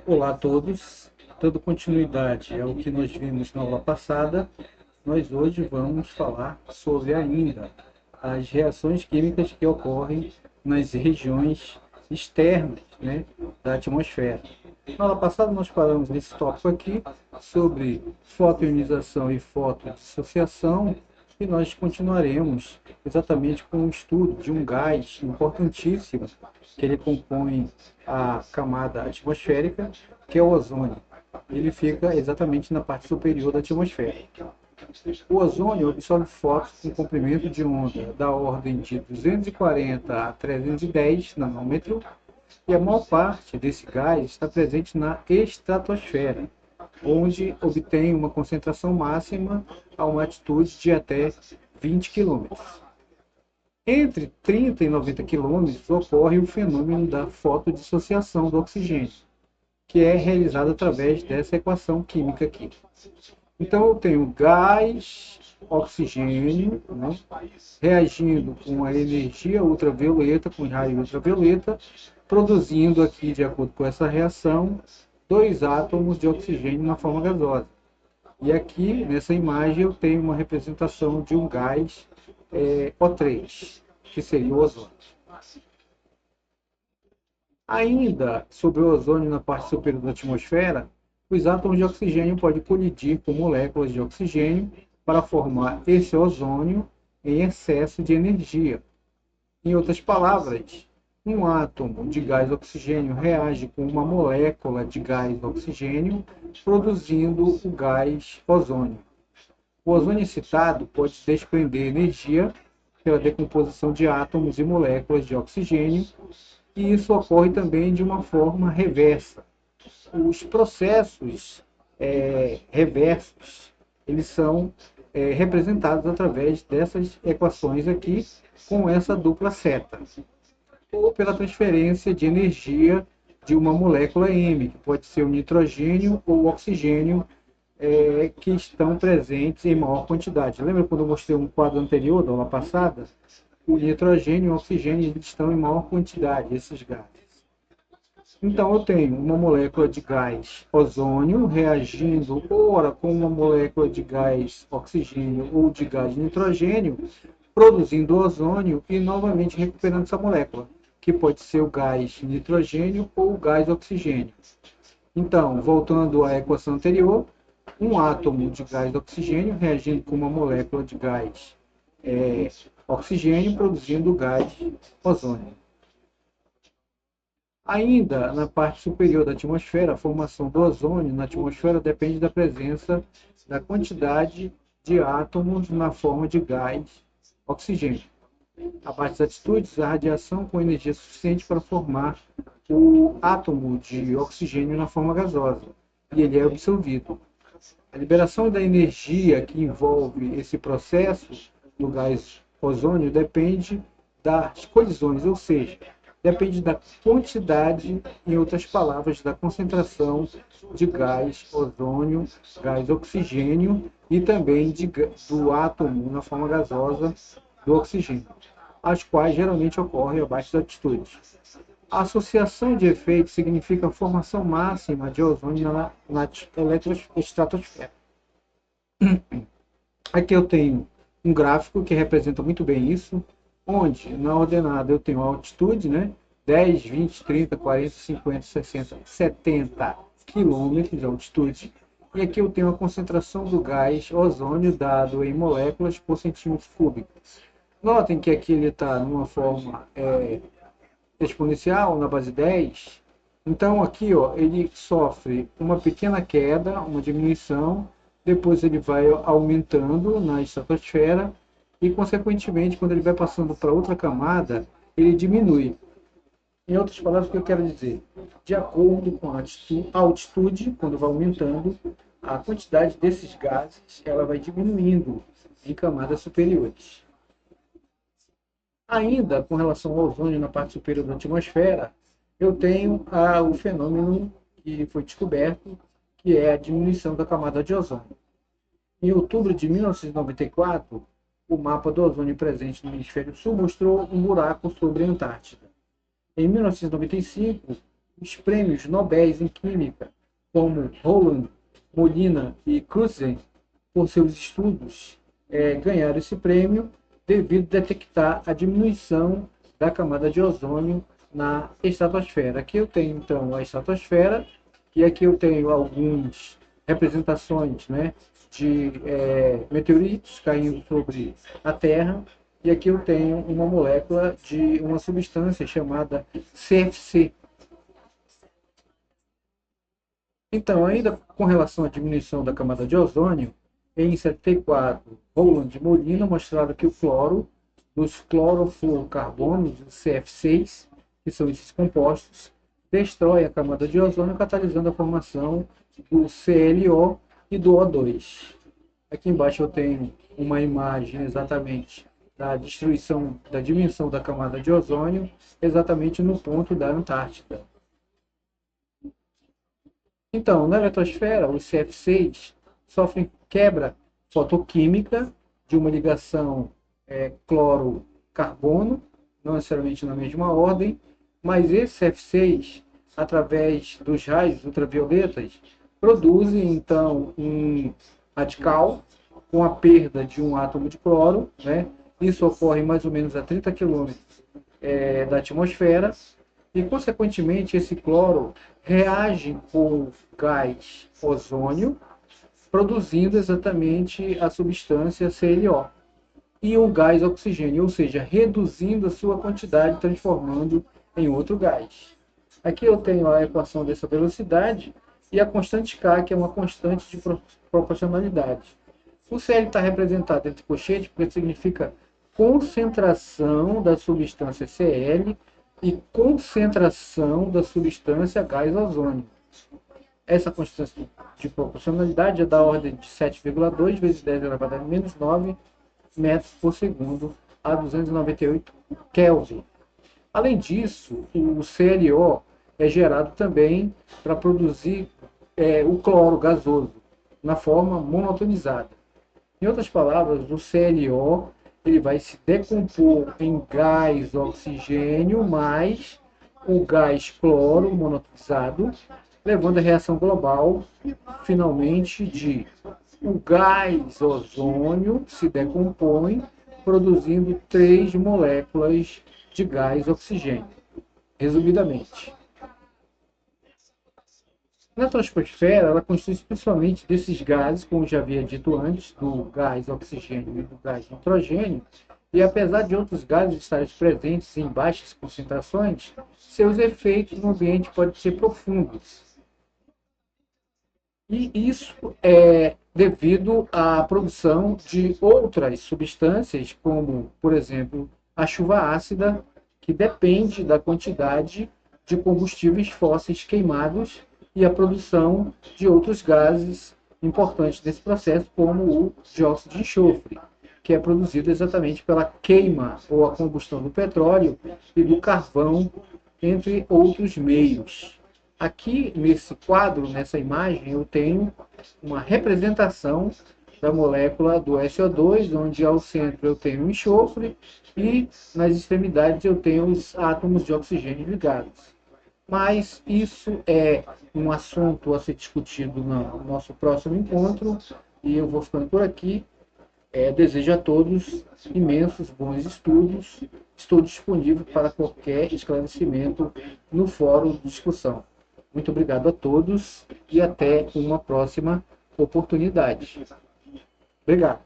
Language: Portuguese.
Olá a todos, dando continuidade ao que nós vimos na aula passada, nós hoje vamos falar sobre ainda as reações químicas que ocorrem nas regiões externas, né, da atmosfera. Na aula passada nós paramos nesse tópico aqui sobre fotoionização e fotodissociação e nós continuaremos exatamente com o estudo de um gás importantíssimo que ele compõe a camada atmosférica, que é o ozônio. Ele fica exatamente na parte superior da atmosfera. O ozônio absorve fótons com comprimento de onda da ordem de 240 a 310 nanômetros e a maior parte desse gás está presente na estratosfera, onde obtém uma concentração máxima a uma altitude de até 20 quilômetros. Entre 30 e 90 quilômetros ocorre o fenômeno da fotodissociação do oxigênio, que é realizado através dessa equação química aqui. Então eu tenho gás, oxigênio, né, reagindo com a energia ultravioleta, com raio ultravioleta, produzindo aqui, de acordo com essa reação, dois átomos de oxigênio na forma gasosa. E aqui, nessa imagem, eu tenho uma representação de um gás O3, que seria o ozônio. Ainda sobre o ozônio na parte superior da atmosfera, os átomos de oxigênio podem colidir com moléculas de oxigênio para formar esse ozônio em excesso de energia. Em outras palavras, um átomo de gás oxigênio reage com uma molécula de gás oxigênio, produzindo o gás ozônio. O ozônio excitado pode desprender energia pela decomposição de átomos e moléculas de oxigênio, e isso ocorre também de uma forma reversa. Os processos reversos, eles são representados através dessas equações aqui, com essa dupla seta, ou pela transferência de energia de uma molécula M, que pode ser o nitrogênio ou o oxigênio, que estão presentes em maior quantidade. Lembra quando eu mostrei um quadro anterior, da aula passada? O nitrogênio e o oxigênio estão em maior quantidade, esses gases. Então, eu tenho uma molécula de gás ozônio reagindo ora com uma molécula de gás oxigênio ou de gás nitrogênio, produzindo ozônio e novamente recuperando essa molécula, que pode ser o gás nitrogênio ou o gás oxigênio. Então, voltando à equação anterior, um átomo de gás oxigênio reagindo com uma molécula de gás oxigênio, produzindo o gás ozônio. Ainda na parte superior da atmosfera, a formação do ozônio na atmosfera depende da presença da quantidade de átomos na forma de gás oxigênio. Abaixo das altitudes, a radiação com energia suficiente para formar o átomo de oxigênio na forma gasosa, e ele é absorvido. A liberação da energia que envolve esse processo do gás ozônio depende das colisões, ou seja, depende da quantidade, em outras palavras, da concentração de gás ozônio, gás oxigênio e também do átomo na forma gasosa do oxigênio, as quais geralmente ocorrem abaixo da altitude. A associação de efeitos significa a formação máxima de ozônio na estratosfera. Aqui eu tenho um gráfico que representa muito bem isso, onde na ordenada eu tenho a altitude, né? 10, 20, 30, 40, 50, 60, 70 quilômetros de altitude. E aqui eu tenho a concentração do gás ozônio dado em moléculas por centímetro cúbico. Notem que aqui ele está numa forma exponencial, na base 10. Então aqui ele sofre uma pequena queda, uma diminuição, depois ele vai aumentando na estratosfera e, consequentemente, quando ele vai passando para outra camada, ele diminui. Em outras palavras, o que eu quero dizer? De acordo com a altitude, quando vai aumentando, a quantidade desses gases ela vai diminuindo em camadas superiores. Ainda com relação ao ozônio na parte superior da atmosfera, eu tenho o fenômeno que foi descoberto, que é a diminuição da camada de ozônio. Em outubro de 1994, o mapa do ozônio presente no hemisfério sul mostrou um buraco sobre a Antártida. Em 1995, os prêmios Nobel em Química, como Rowland, Molina e Crutzen, por seus estudos, ganharam esse prêmio devido a detectar a diminuição da camada de ozônio na estratosfera. Aqui eu tenho, então, a estratosfera, e aqui eu tenho algumas representações, né, de meteoritos caindo sobre a Terra, e aqui eu tenho uma molécula de uma substância chamada CFC. Então, ainda com relação à diminuição da camada de ozônio, em 74, Rowland e Molina mostraram que o cloro, dos clorofluorocarbonos, os CF6, que são esses compostos, destrói a camada de ozônio, catalisando a formação do ClO e do O2. Aqui embaixo eu tenho uma imagem exatamente da destruição, da dimensão da camada de ozônio, exatamente no ponto da Antártida. Então, na eletrosfera, os CF6 sofrem quebra fotoquímica de uma ligação cloro-carbono, não necessariamente na mesma ordem, mas esse CF6, através dos raios ultravioletas, produzem então um radical com a perda de um átomo de cloro, né? Isso ocorre mais ou menos a 30 km da atmosfera, e, consequentemente, esse cloro reage com o gás ozônio, produzindo exatamente a substância ClO e o gás oxigênio, ou seja, reduzindo a sua quantidade, transformando em outro gás. Aqui eu tenho a equação dessa velocidade e a constante K, que é uma constante de proporcionalidade. O Cl está representado entre colchetes porque significa concentração da substância Cl e concentração da substância gás ozônio. Essa constância de proporcionalidade é da ordem de 7,2 vezes 10 elevado a menos 9 metros por segundo a 298 Kelvin. Além disso, o ClO é gerado também para produzir o cloro gasoso na forma monotonizada. Em outras palavras, o ClO ele vai se decompor em gás oxigênio mais o gás cloro monotonizado, levando a reação global, finalmente, de o gás ozônio se decompõe, produzindo 3 moléculas de gás oxigênio. Resumidamente, na troposfera, ela constitui principalmente desses gases, como já havia dito antes, do gás oxigênio e do gás nitrogênio, e apesar de outros gases estarem presentes em baixas concentrações, seus efeitos no ambiente podem ser profundos. E isso é devido à produção de outras substâncias, como, por exemplo, a chuva ácida, que depende da quantidade de combustíveis fósseis queimados e a produção de outros gases importantes nesse processo, como o dióxido de enxofre, que é produzido exatamente pela queima ou a combustão do petróleo e do carvão, entre outros meios. Aqui, nesse quadro, nessa imagem, eu tenho uma representação da molécula do SO2, onde ao centro eu tenho o enxofre e nas extremidades eu tenho os átomos de oxigênio ligados. Mas isso é um assunto a ser discutido no nosso próximo encontro, e eu vou ficando por aqui. Desejo a todos imensos bons estudos. Estou disponível para qualquer esclarecimento no fórum de discussão. Muito obrigado a todos e até uma próxima oportunidade. Obrigado.